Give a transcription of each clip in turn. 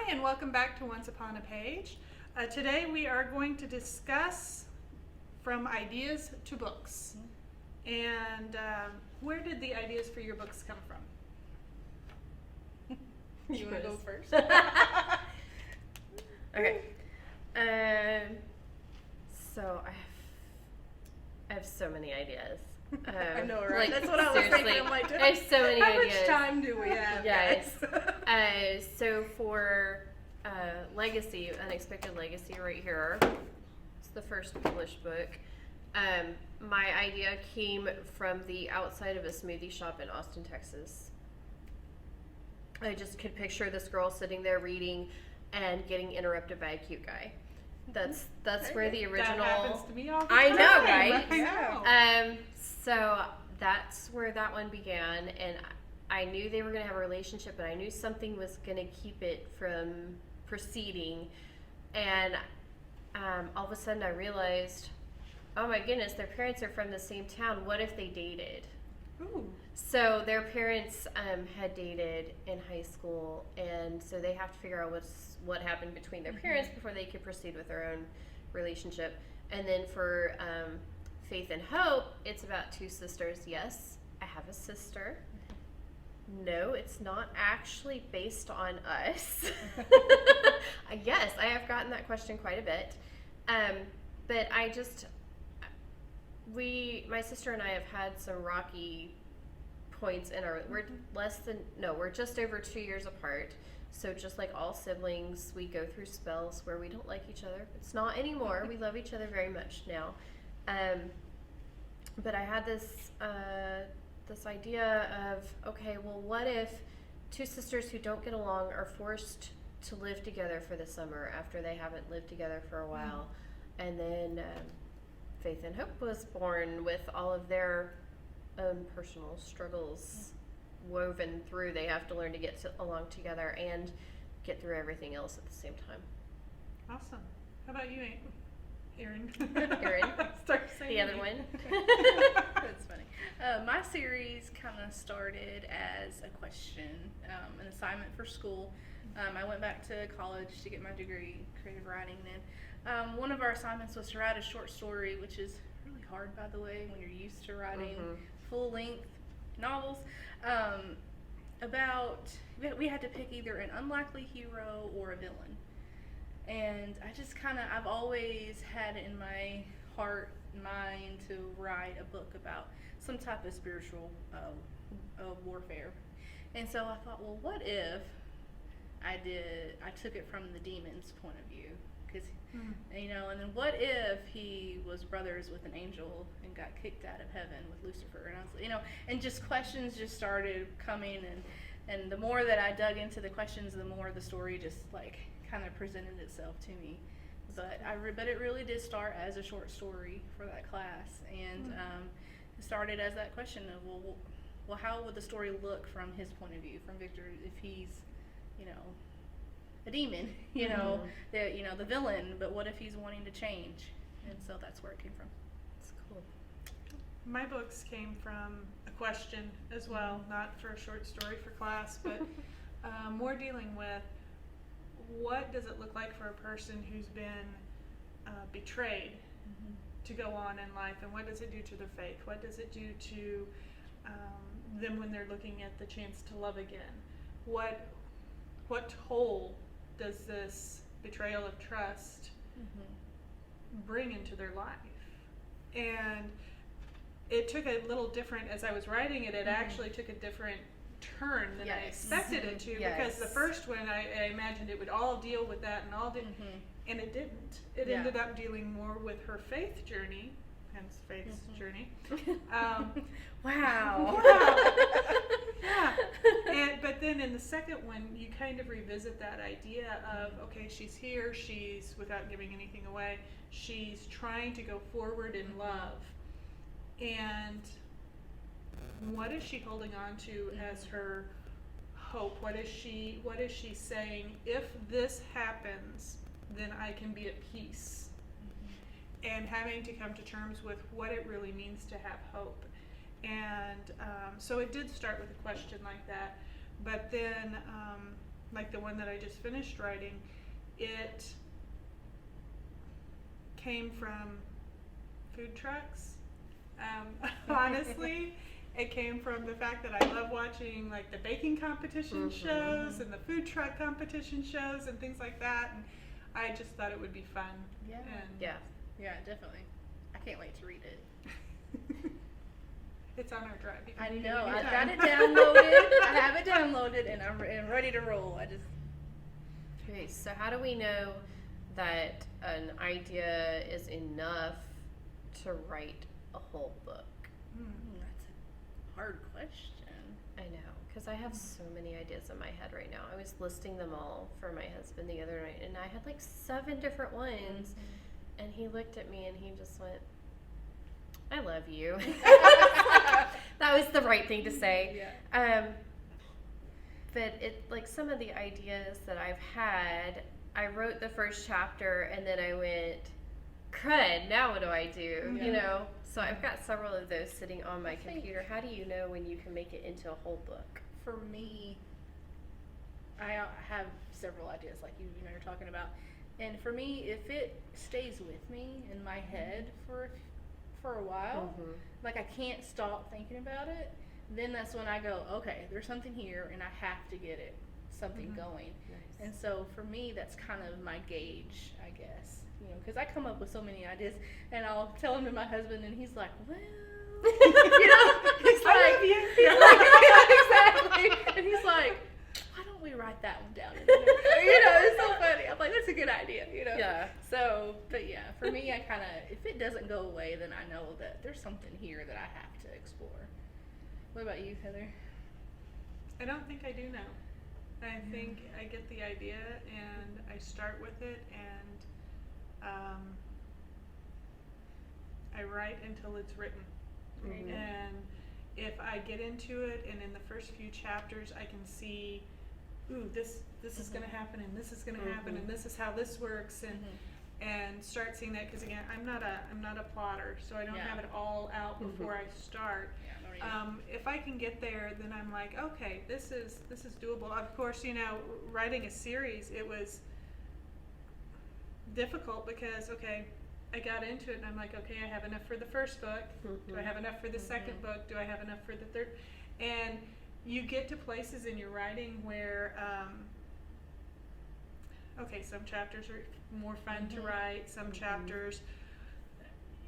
and welcome back to Once Upon a Page. Today we are going to discuss from ideas to books. And where did the ideas for your books come from? You want to go first? Okay. So I have so many ideas. I know, right? Like, that's what I was thinking. I'm like, I have so many ideas. How much time do we have? Yes. So for Legacy, Unexpected Legacy right here, it's the first published book. My idea came from the outside of a smoothie shop in Austin, Texas. I just could picture this girl sitting there reading and getting interrupted by a cute guy. That's where the original. That happens to me all the I time. know, right? I know. So that's where that one began, and I knew they were going to have a relationship, but I knew something was going to keep it from proceeding. And all of a sudden, I realized, oh my goodness, their parents are from the same town. What if they dated? Ooh. So their parents had dated in high school, and so they have to figure out what happened between their parents before they could proceed with their own relationship. And then for Faith and Hope, it's about two sisters. Yes, I have a sister. No, it's not actually based on us. Yes, I have gotten that question quite a bit. But my sister and I have had some rocky points in our, we're just over 2 years apart. So just like all siblings, we go through spells where we don't like each other. It's not anymore. We love each other very much now. But I had this idea of, okay, well, what if two sisters who don't get along are forced to live together for the summer after they haven't lived together for a while? And then Faith and Hope was born with all of their own personal struggles woven through. They have to learn to get along together and get through everything else at the same time. Awesome. How about you, Erin? Erin, Start saying the other one. That's funny. My series kind of started as a question, an assignment for school. I went back to college to get my degree in creative writing then. One of our assignments was to write a short story, which is really hard, by the way, when you're used to writing full-length novels. We had to pick either an unlikely hero or a villain. And I've always had it in my heart and mind to write a book about some type of spiritual warfare. And so I thought, well, what if I took it from the demon's point of view? Because, and then what if he was brothers with an angel and got kicked out of heaven with Lucifer? And I was, and just questions just started coming, and the more that I dug into the questions, the more the story just kind of presented itself to me. But it really did start as a short story for that class, and it started as that question of, well, how would the story look from his point of view, from Victor, if he's, a demon, the villain, but what if he's wanting to change? And so that's where it came from. That's cool. My books came from a question as well, not for a short story for class, but more dealing with what does it look like for a person who's been betrayed to go on in life, and what does it do to their faith? What does it do to them when they're looking at the chance to love again? What toll does this betrayal of trust bring into their life? And it took a little different, as I was writing it, it actually took a different turn than I expected it to, because the first one I imagined it would all deal with that and all did, and it didn't. It ended up dealing more with her faith journey, hence Faith's journey. Wow. Yeah. But then in the second one, you kind of revisit that idea of, okay, she's here, she's, without giving anything away, she's trying to go forward in love. And what is she holding on to as her hope? What is she saying? If this happens, then I can be at peace. And having to come to terms with what it really means to have hope. And so it did start with a question like that. But then like the one that I just finished writing, it came from food trucks. Honestly, it came from the fact that I love watching like the baking competition shows and the food truck competition shows and things like that, and I just thought it would be fun. Yeah. And Yeah, definitely. I can't wait to read it. it's on our drive. You can I read it know. I've anytime. got it downloaded. I have it downloaded, and I'm ready to roll. Okay, so how do we know that an idea is enough to write a whole book? That's a hard question. I know, because I have so many ideas in my head right now. I was listing them all for my husband the other night, and I had like 7 different ones, and he looked at me and he just went, I love you. That was the right thing to say. Yeah. But it, like, some of the ideas that I've had, I wrote the first chapter and then I went, crud, now what do I do? Yeah. You know? So I've got several of those sitting on my computer. How do you know when you can make it into a whole book? For me, I have several ideas like you know you're talking about, and for me, if it stays with me in my head for a while, like I can't stop thinking about it, then that's when I go, okay, there's something here, and I have to get something going. Nice. And so for me, that's kind of my gauge, I guess, you know, because I come up with so many ideas, and I'll tell them to my husband, and he's like, well, you know, he's like, exactly, and he's like, why don't we write that one down? You know, it's so funny. I'm like, that's a good idea, you know. Yeah. So, but yeah, for me, I kind of, if it doesn't go away, then I know that there's something here that I have to explore. What about you, Heather? I don't think I do know. I think I get the idea and I start with it, and I write until it's written. And if I get into it and in the first few chapters I can see, ooh, this is going to happen, and this is going to happen, and this is how this works, and start seeing that, because again, I'm not a plotter, so I don't have it all out before I start. If I can get there, then I'm like, okay, this is doable. Of course, you know, writing a series, it was difficult because, okay, I got into it and I'm like, okay, I have enough for the first book. Do I have enough for the second book? Do I have enough for the third? And you get to places in your writing where, okay, some chapters are more fun to write. Some chapters,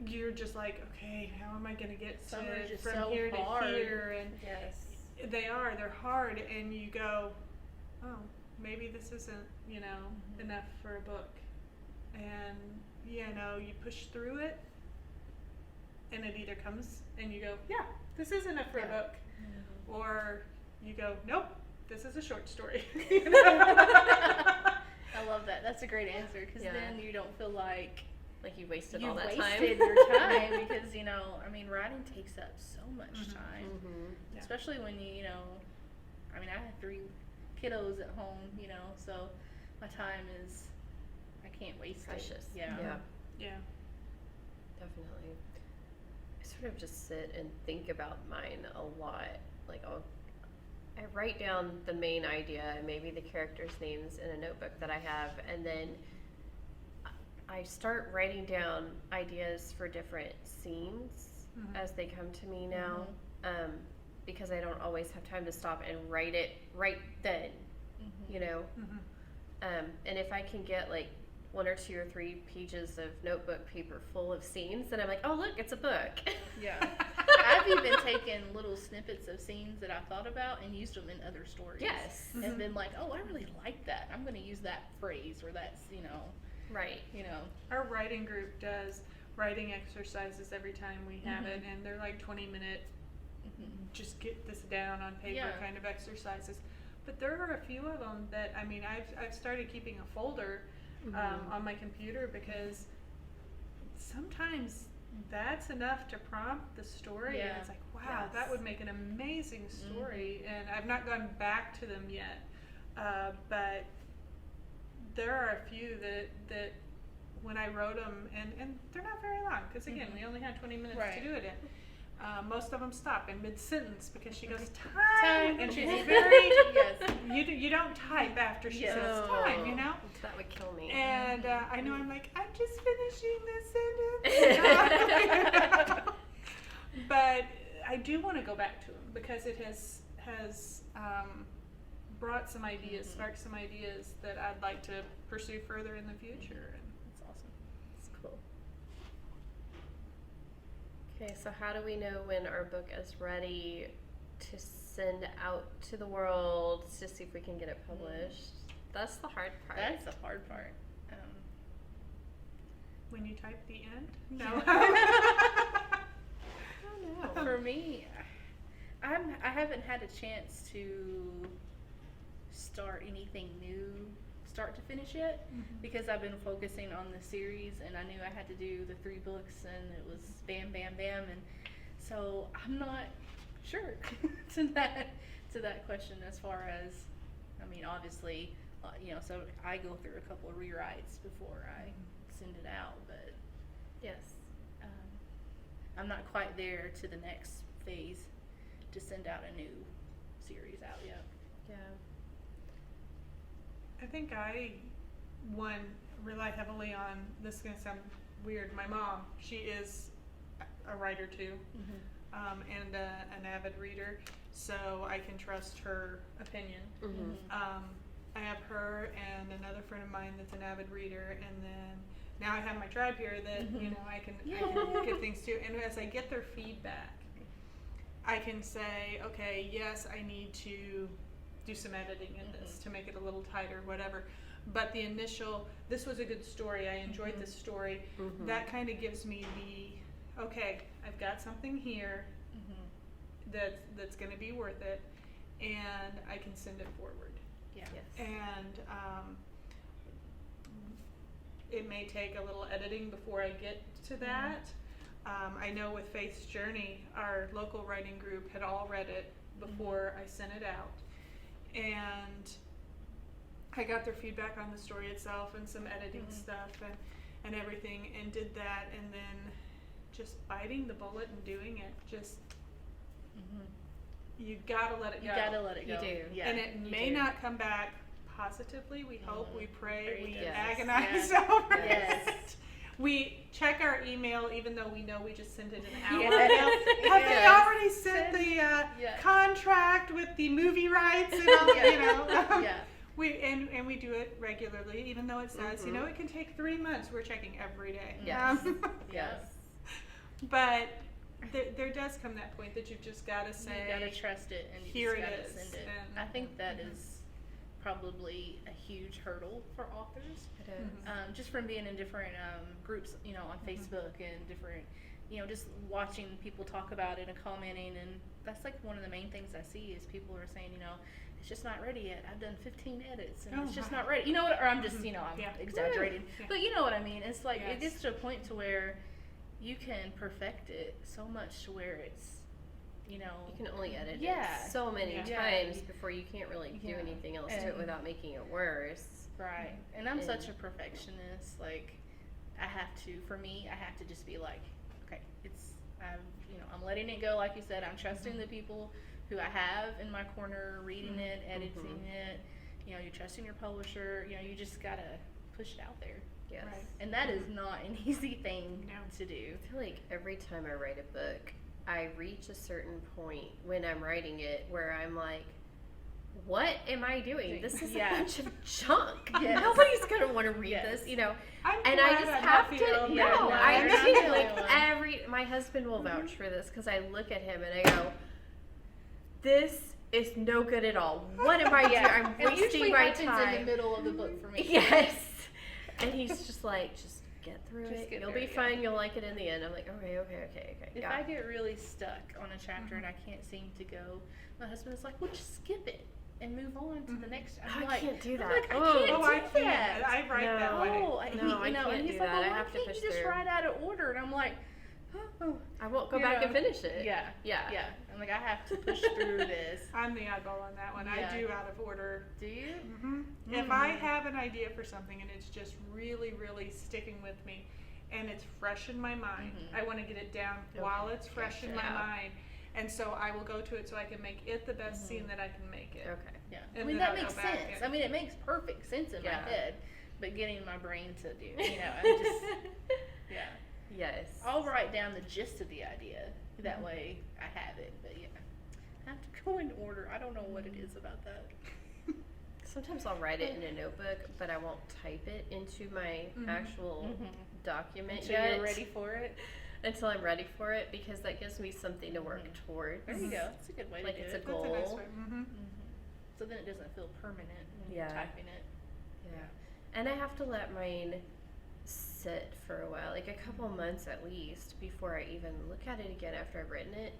you're just like, okay, how am I going to get Some are to just from so here hard. to here? And Yes. they're hard, and you go, oh, maybe this isn't, you know, enough for a book. And, you know, you push through it, and it either comes and you go, yeah, this is enough for a book. Or you go, nope, this is a short story. You know? I love that. That's a great answer, because then you don't feel like you wasted you all that wasted time. your time, because, you know, I mean, writing takes up so much time, Yeah. especially when you know, I mean, I have 3 kiddos at home, you know, so my time is, I can't waste Precious. it. Yeah. Yeah. Definitely. I sort of just sit and think about mine a lot. Like I write down the main idea and maybe the characters' names in a notebook that I have, and then I start writing down ideas for different scenes as they come to me now, because I don't always have time to stop and write it right then, you know. And if I can get like 1 or 2 or 3 pages of notebook paper full of scenes, then I'm like, oh look, it's a book. Yeah. I've even taken little snippets of scenes that I thought about and used them in other stories. Yes. And been like, oh, I really like that. I'm going to use that phrase, or that's, you know. Right. You know. Our writing group does writing exercises every time we have it, and they're like 20-minute, just get this down on paper kind of exercises. But there are a few of them that, I mean, I've started keeping a folder on my computer, because sometimes that's enough to prompt the story, and it's like, wow, that would make an amazing story. And I've not gone back to them yet, but there are a few that when I wrote them, and they're not very long, because again, we only had 20 minutes to do it in, Most of them stop in mid-sentence because she goes, time, Time. and she's very, Yes. you don't type after she Yes. says time, you know? That would kill me. And I know I'm like, I'm just finishing this sentence. But I do want to go back to them because it has brought some ideas, sparked some ideas that I'd like to pursue further in the future. And That's awesome. That's cool. Okay, so how do we know when our book is ready to send out to the world to see if we can get it published? That's the hard part. That's the hard part. when you type the end, no. I don't know. For me, I haven't had a chance to start anything new, start to finish yet, because I've been focusing on the series, and I knew I had to do the 3 books, and it was bam, bam, bam, and so I'm not sure to that question as far as, I mean, obviously, so I go through a couple of rewrites before I send it out, but Yes. I'm not quite there to the next phase to send out a new series out yet. Yeah. I think I, rely heavily on, this is going to sound weird, my mom. She is a writer too, and an avid reader, so I can trust her opinion. I have her and another friend of mine that's an avid reader, and then now I have my tribe here that I can get things to. And as I get their feedback, I can say, okay, yes, I need to do some editing in this to make it a little tighter, whatever. But the initial, this was a good story, I enjoyed this story, that kind of gives me the, okay, I've got something here that's going to be worth it, and I can send it forward. Yeah. Yes. And it may take a little editing before I get to that. I know with Faith's Journey, our local writing group had all read it before I sent it out. And I got their feedback on the story itself and some editing stuff and everything, and did that, and then just biting the bullet and doing it. Just, you gotta let it go. You gotta let it go. You do. Yeah, And it you may do. not come back positively. We hope, we pray, we Yes. agonize Yeah. over Yes. it. We check our email even though we know we just sent it an hour Yes. ago. Have they Yes. already sent the Yeah. contract with the movie rights and all, Yeah. We we do it regularly, even though it says, it can take 3 months. We're checking every day. Yes. Yes. But there does come that point that you've just got to say, You gotta trust it, and you here just it gotta is, send it. and- I think that is probably a huge hurdle for authors. It is. Just from being in different groups, on Facebook and different, just watching people talk about it and commenting, and that's like one of the main things I see is people are saying, it's just not ready yet. I've done 15 edits and it's just not ready. You know what? Or I'm just, I'm Yeah. exaggerating, Yeah. but you know what I mean. It's like Yes. it gets to a point to where you can perfect it so much to where it's, You can only edit Yeah. it so many Yeah. times before you can't really do Yeah. anything else to it And- without making it worse. right. And I'm And- such a perfectionist. Like, I have to just be like, okay, I'm letting it go. Like you said, I'm trusting the people who I have in my corner, reading it, editing it. You're trusting your publisher. You just gotta push it out there. Yes. Right. And that is not an easy thing to do. I feel like every time I write a book, I reach a certain point when I'm writing it where I'm like, what am I doing? This is Yeah. a bunch of junk. Yes. Nobody's going to want to read Yes. this, I'm And I glad just I'm have not to, the only no, one. I you're not can't, the like, only one. my husband will vouch for this because I look at him and I go, this is no good at all. What am I doing? I'm It usually wasting my happens in time. the middle of the book for me. Yes. And he's just like, just get through Just it. get You'll there, be yeah. fine. You'll like it in the end. I'm like, okay. If got I it. get really stuck on a chapter and I can't seem to go, my husband is like, well, just skip it and move on to the next. I'm I like, can't do I'm that. like, I Oh. can't Oh, do I that. can't. I write that No. way. No, I can't and he's do like, that. I well, have why to can't push you just through. write out of order? And I'm like, oh. I won't go You back know. and finish it. Yeah. I'm like, I have to push through this. I'm the oddball on that one. Yeah. I do out of order. Do you? If I have an idea for something and it's just really, really sticking with me, and it's fresh in my mind. Mhm. I want to get it down Okay. while it's fresh in my Yeah. mind. And so I will go to it so I can make it the best scene that I can make it. Okay. Yeah. And I mean, then that I'll makes go back sense. and- I mean, it makes perfect sense in Yeah. my head, but getting my brain to do, I just, yeah. Yes. I'll write down the gist of the idea. That way I have it, but yeah. I have to go in order. I don't know what it is about that. Sometimes I'll write it in a notebook, but I won't type it into my actual document Until yet. you're ready for it. Until I'm ready for it, because that gives me something to work towards. There you go. That's a good way Like to do it's a it. goal. That's a nice way. So then it doesn't feel permanent when Yeah. you're typing it. Yeah. And I have to let mine sit for a while, like a couple months at least, before I even look at it again after I've written it.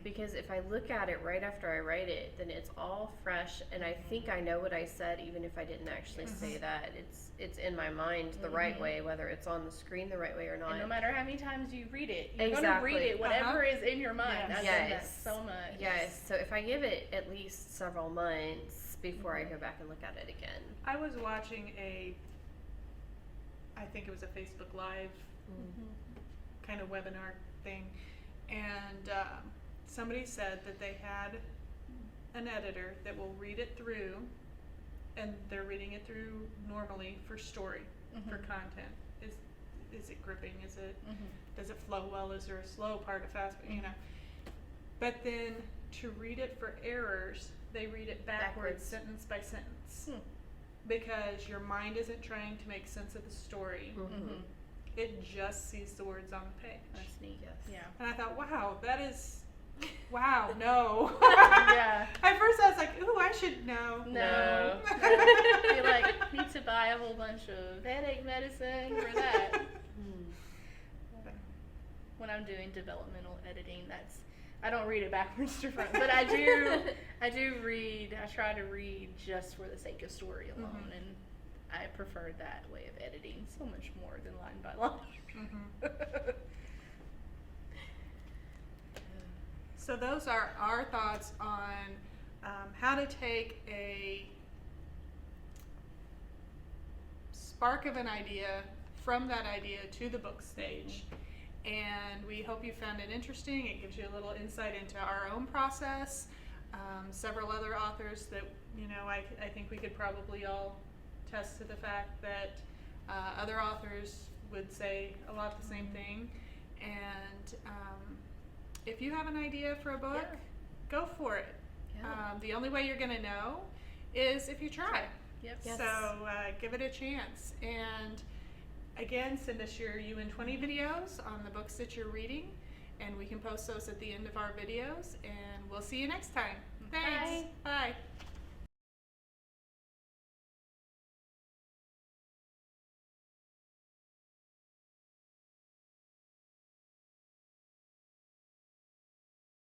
Because if I look at it right after I write it, then it's all fresh, and I think I know what I said, even if I didn't actually say that. It's in my mind the right way, whether it's on the screen the right way or not. And no matter how many times you read it, you're going to Exactly. read it, whatever is in your mind. Yes. I've done that Yes. so much. Yes. So if I give it at least several months before I go back and look at it again. I was watching I think it was a Facebook Live kind of webinar thing, and somebody said that they had an editor that will read it through, and they're reading it through normally for story, for content. Is it gripping? Does it flow well? Is there a slow part, a fast, But then to read it for errors, they read it backwards. Sentence by sentence. Because your mind isn't trying to make sense of the story. It just sees the words on the page. That's neat. Yes. Yeah. And I thought, wow, wow, no. Yeah. At first I was like, ooh, I should know. No. You need to buy a whole bunch of headache medicine for that. When I'm doing developmental editing, I don't read it backwards to front, but I do read. I try to read just for the sake of story alone, and I prefer that way of editing so much more than line by line. So those are our thoughts on how to take a spark of an idea from that idea to the book stage. And we hope you found it interesting. It gives you a little insight into our own process. Several other authors that, I think we could probably all attest to the fact that other authors would say a lot the same thing. And if you have an idea for a book, go for it. Yeah. The only way you're going to know is if you try. Yep. Yes. So give it a chance. And again, send us your UN20 videos on the books that you're reading, and we can post those at the end of our videos. And we'll see you next time. Thanks. Bye. Bye.